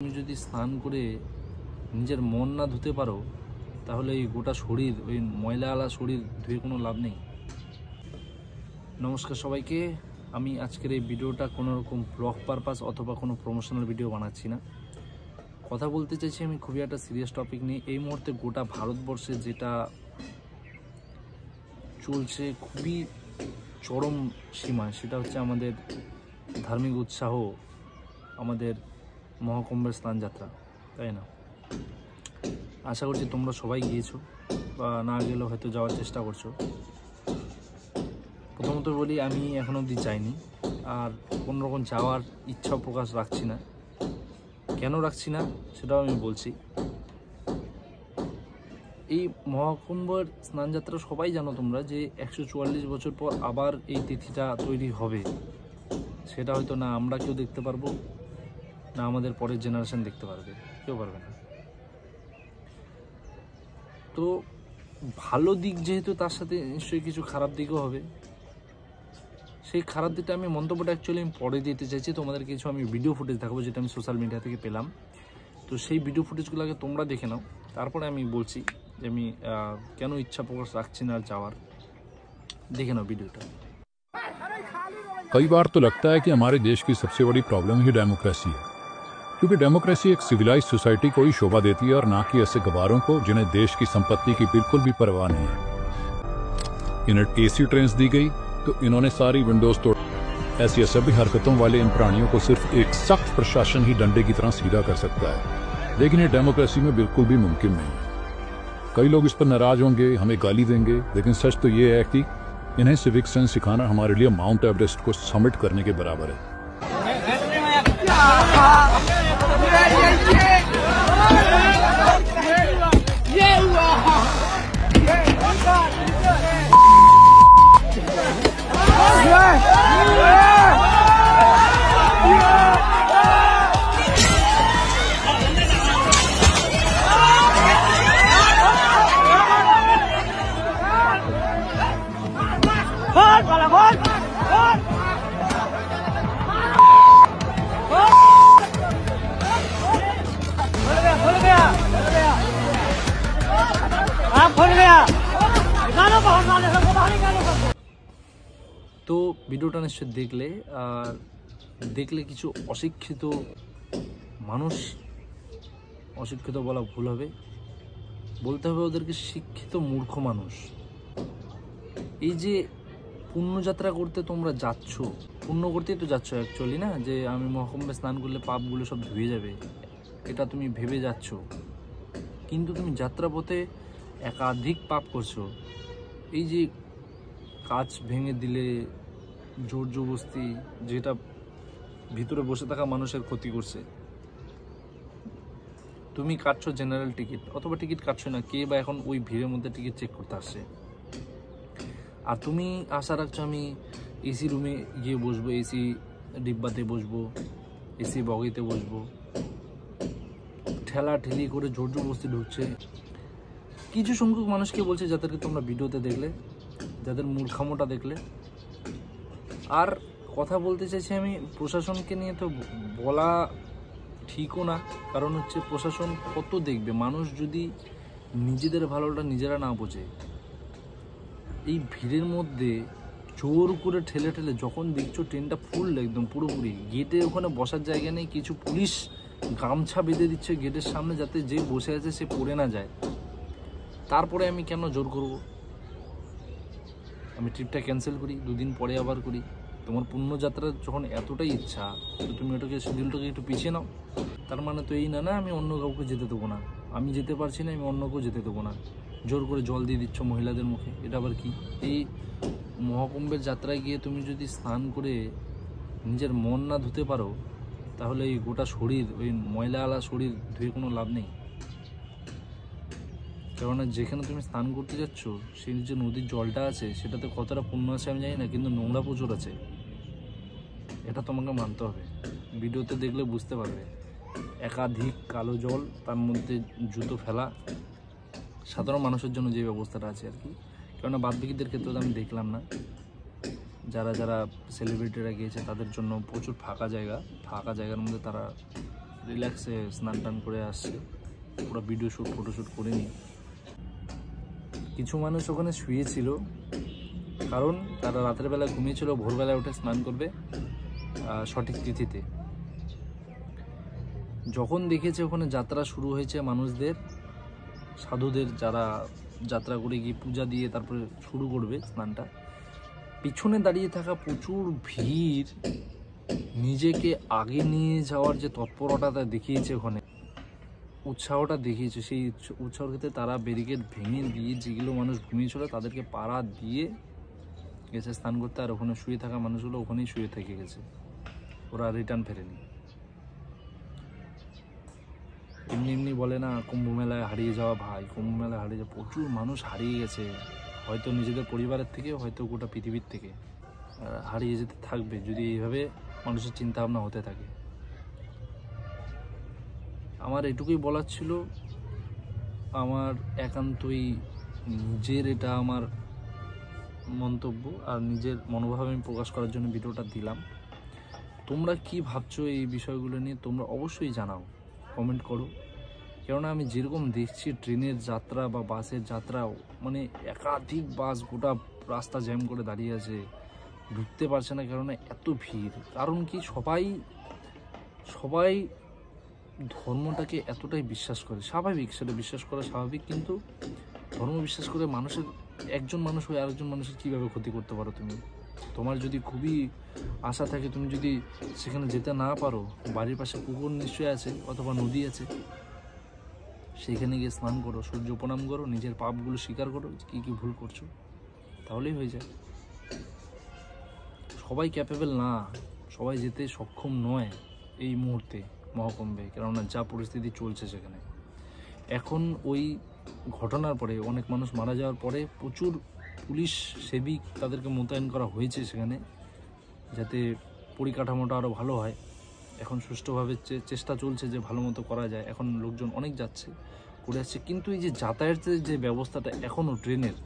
তুমি যদি স্নান করে নিজের মন না ধুতে পারো তাহলে এই গোটা শরীর, ওই ময়লাওয়ালা শরীর ধুয়ে কোনো লাভ নেই। নমস্কার সবাইকে, আমি আজকের এই ভিডিওটা কোনো রকম ব্লগ পারপাস অথবা কোনো প্রমোশনাল ভিডিও বানাচ্ছি না। কথা বলতে চাইছি আমি খুবই একটা সিরিয়াস টপিক নিয়ে। এই মুহূর্তে গোটা ভারতবর্ষে যেটা চলছে খুবই চরম সীমায়, সেটা হচ্ছে আমাদের ধার্মিক উৎসাহ, আমাদের মহাকুম্ভের স্নান যাত্রা, তাই না? আশা করছি তোমরা সবাই গিয়েছো বা না গেলেও হয়তো যাওয়ার চেষ্টা করছো। প্রথমত বলি, আমি এখনো অবধি যাইনি, আর কোনো রকম যাওয়ার ইচ্ছা প্রকাশ রাখছি না। কেন রাখছি না সেটাও আমি বলছি। এই মহাকুম্ভের স্নানযাত্রা সবাই জানো তোমরা যে 144 বছর পর আবার এই তিথিটা তৈরি হবে। সেটা হয়তো না আমরা কেউ দেখতে পারবো, না আমাদের পরের জেনারেশন দেখতে পারবে, কেউ পারবে না। তো ভালো দিক যেহেতু, তার সাথে নিশ্চয়ই কিছু খারাপ দিকও হবে। সেই খারাপ দিকটা আমি মন্তব্যটা অ্যাকচুয়ালি আমি পরে দিতে চাইছি। তোমাদের কিছু আমি ভিডিও ফুটেজ দেখাবো যেটা আমি সোশ্যাল মিডিয়া থেকে পেলাম। তো সেই ভিডিও ফুটেজগুলোকে তোমরা দেখে নাও, তারপরে আমি বলছি যে আমি কেন ইচ্ছা প্রকাশ রাখছি না যাওয়ার। দেখে নাও ভিডিওটা। कई बार तो लगता है कि हमारे देश की सबसे बड़ी प्रॉब्लम ही डेमोक्रेसी है, क्योंकि डेमोक्रेसी एक सिविलाइज सोसाइटी को ही शोभा देती है और ना कि ऐसे गवारों को जिन्हें देश की संपत्ति की बिल्कुल भी परवाह नहीं है। इन्हें एसी ट्रेन्स दी गई तो इन्होंने सारी विंडोज तोड़। ऐसी सभी हरकतों वाले इन प्राणियों को सिर्फ एक सख्त प्रशासन ही डंडे की तरह सीधा कर सकता है, लेकिन ये डेमोक्रेसी में बिल्कुल भी मुमकिन नहीं है। कई लोग इस पर नाराज होंगे, हमें गाली देंगे, लेकिन सच तो ये है कि इन्हें सिविक सेंस सिखाना हमारे लिए माउंट एवरेस्ट को समिट करने के बराबर है। তো ভিডিওটা নিশ্চয় দেখলে, আর দেখলে কিছু অশিক্ষিত মানুষ, অশিক্ষিত বলা ভুল হবে, বলতে হবে ওদেরকে শিক্ষিত মূর্খ মানুষ। এই যে পুণ্যযাত্রা করতে তোমরা যাচ্ছ, পুণ্য করতেই তো যাচ্ছ অ্যাকচুয়ালি, না যে আমি মহাকুম্ভে স্নান করলে পাপগুলো সব ধুয়ে যাবে, এটা তুমি ভেবে যাচ্ছ। কিন্তু তুমি যাত্রাপথে একাধিক পাপ করছো। এই যে কাঁচ ভেঙে দিলে, জোর জবরদস্তি, যেটা ভিতরে বসে থাকা মানুষের ক্ষতি করছে। তুমি কাটছো জেনারেল টিকিট, অথবা টিকিট কাটছো না, কে বা এখন ওই ভিড়ের মধ্যে টিকিট চেক করতে আসছে। আর তুমি আশা রাখছো আমি এসি রুমে গিয়ে বসবো, এসি ডিব্বাতে বসবো, এসি বগিতে বসবো। ঠেলা ঠেলি করে জোর জবরদস্তি ঢুকছে। কিছু সংখ্যক মানুষকে বলছে, যাদেরকে তোমরা ভিডিওতে দেখলে, যাদের মূর্খামোটা দেখলে। আর কথা বলতে চাইছি আমি প্রশাসনকে নিয়ে, তো বলা ঠিকও না, কারণ হচ্ছে প্রশাসন কত দেখবে। মানুষ যদি নিজেদের ভালোটা নিজেরা না বোঝে, এই ভিড়ের মধ্যে জোর করে ঠেলে ঠেলে, যখন দেখছো ট্রেনটা ফুল একদম পুরোপুরি, গেটে ওখানে বসার জায়গা নেই, কিছু পুলিশ গামছা বেঁধে দিচ্ছে গেটের সামনে, যাতে যে বসে আছে সে পড়ে না যায়। তারপরে আমি কেন জোর করব? আমি ট্রিপটা ক্যান্সেল করি, দুদিন পরে আবার করি। তোমার পুণ্যযাত্রার যখন এতটাই ইচ্ছা, তো তুমি ওটাকে, শিডিউলটাকে একটু পিছিয়ে নাও। তার মানে তো এই না না আমি অন্য কাউকে যেতে দেবো না, আমি যেতে পারছি না, আমি অন্য কেউ যেতে দেবো না। জোর করে জল দিয়ে দিচ্ছ মহিলাদের মুখে, এটা আবার কি? এই মহাকুম্ভের যাত্রায় গিয়ে তুমি যদি স্নান করে নিজের মন না ধুতে পারো তাহলে এই গোটা শরীর, ওই ময়লাওয়ালা শরীর ধুয়ে কোনো লাভ নেই। কেননা যেখানে তুমি স্নান করতে যাচ্ছ, সেই যে নদীর জলটা আছে, সেটাতে কতটা পুণ্য আছে আমি জানি না, কিন্তু নোংরা প্রচুর আছে, এটা তোমাকে মানতে হবে। ভিডিওতে দেখলে বুঝতে পারবে। একাধিক কালো জল, তার মধ্যে জুতো ফেলা, সাধারণ মানুষের জন্য যে ব্যবস্থাটা আছে আর কি। কেননা বাদবাকিদের ক্ষেত্রে তো আমি দেখলাম না। যারা যারা সেলিব্রিটিরা গিয়েছে তাদের জন্য প্রচুর ফাঁকা জায়গার মধ্যে তারা রিল্যাক্সে স্নান টান করে আসছে, পুরো ভিডিও শ্যুট ফটোশ্যুট করে নিয়ে। কিছু মানুষ ওখানে শুয়েছিল, কারণ তারা রাতের বেলা ঘুমিয়েছিল, ভোরবেলায় উঠে স্নান করবে সঠিক তিথিতে। যখন দেখেছে ওখানে যাত্রা শুরু হয়েছে মানুষদের, সাধুদের, যারা যাত্রা করে গিয়ে পূজা দিয়ে তারপরে শুরু করবে স্নানটা, পিছনে দাঁড়িয়ে থাকা প্রচুর ভিড় নিজেকে আগে নিয়ে যাওয়ার যে তৎপরতাটা দেখিয়েছে, ওখানে উৎসাহটা দেখিয়েছে, সেই উৎসাহের ক্ষেত্রে তারা ব্যারিকেড ভেঙে দিয়ে যেগুলো মানুষ ঘুমিয়েছিল তাদেরকে পাড়া দিয়ে গেছে স্নান করতে। আর ওখানে শুয়ে থাকা মানুষগুলো ওখানেই শুয়ে থেকে গেছে, ওরা রিটার্ন ফেরেনি। এমনি এমনি বলে না কুম্ভ মেলায় হারিয়ে যাওয়া, ভাই কুম্ভ মেলায় হারিয়ে যাওয়া প্রচুর মানুষ হারিয়ে গেছে, হয়তো নিজেদের পরিবারের থেকে, হয়তো গোটা পৃথিবীর থেকে হারিয়ে যেতে থাকবে যদি এইভাবে মানুষের চিন্তা ভাবনা হতে থাকে। আমার এটুকুই বলার ছিল, আমার একান্তই নিজের, এটা আমার মন্তব্য আর নিজের মনোভাব আমি প্রকাশ করার জন্য ভিডিওটা দিলাম। তোমরা কি ভাবছো এই বিষয়গুলো নিয়ে তোমরা অবশ্যই জানাও, কমেন্ট করো। কেননা আমি যেরকম দেখছি ট্রেনের যাত্রা বা বাসের যাত্রা, মানে একাধিক বাস গোটা রাস্তা জ্যাম করে দাঁড়িয়ে আছে, ঢুকতে পারছে না, কারণ এত ভিড়। কারণ কি, সবাই ধর্মটাকে এতটাই বিশ্বাস করে, স্বাভাবিক, সেটা বিশ্বাস করা স্বাভাবিক, কিন্তু ধর্ম বিশ্বাস করে মানুষের, একজন মানুষ হয়ে আরেকজন মানুষের কীভাবে ক্ষতি করতে পারো তুমি? তোমার যদি খুবই আশা থাকে, তুমি যদি সেখানে যেতে না পারো, বাড়ির পাশে পুকুর নিশ্চয়ই আছে অথবা নদী আছে, সেখানে গিয়ে স্নান করো, সূর্য প্রণাম করো, নিজের পাপগুলো স্বীকার করো, কী কী ভুল করছো, তাহলেই হয়ে যায়। সবাই ক্যাপেবল না, সবাই যেতে সক্ষম নয় এই মুহূর্তে মহাকুম্ভে, কেননা যা পরিস্থিতি চলছে সেখানে। এখন ওই ঘটনার পরে, অনেক মানুষ মারা যাওয়ার পরে, প্রচুর পুলিশ সেবিক তাদেরকে মোতায়েন করা হয়েছে সেখানে, যাতে পরিকাঠামোটা আরও ভালো হয়। এখন সুষ্ঠুভাবে চেষ্টা চলছে যে ভালো মতো করা যায়। এখন লোকজন অনেক যাচ্ছে, করে আসছে, কিন্তু এই যে যাতায়াতের যে ব্যবস্থাটা এখনও ট্রেনের,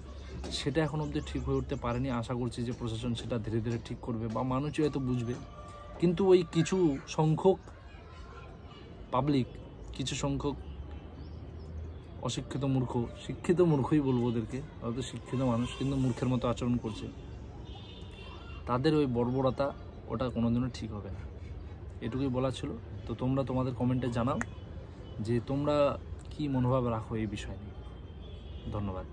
সেটা এখন অবধি ঠিক হয়ে উঠতে পারেনি। আশা করছি যে প্রশাসন সেটা ধীরে ধীরে ঠিক করবে, বা মানুষই হয়তো বুঝবে। কিন্তু ওই কিছু সংখ্যক পাবলিক, কিছু সংখ্যক অশিক্ষিত মূর্খ, শিক্ষিত মূর্খই বলবো ওদেরকে, হয়তো শিক্ষিত মানুষ কিন্তু মূর্খের মতো আচরণ করছে, তাদের ওই বর্বরতা, ওটা কোনোদিনও ঠিক হবে না। এটুকুই বলা ছিল। তো তোমরা তোমাদের কমেন্টে জানাও যে তোমরা কি মনোভাব রাখো এই বিষয় নিয়ে। ধন্যবাদ।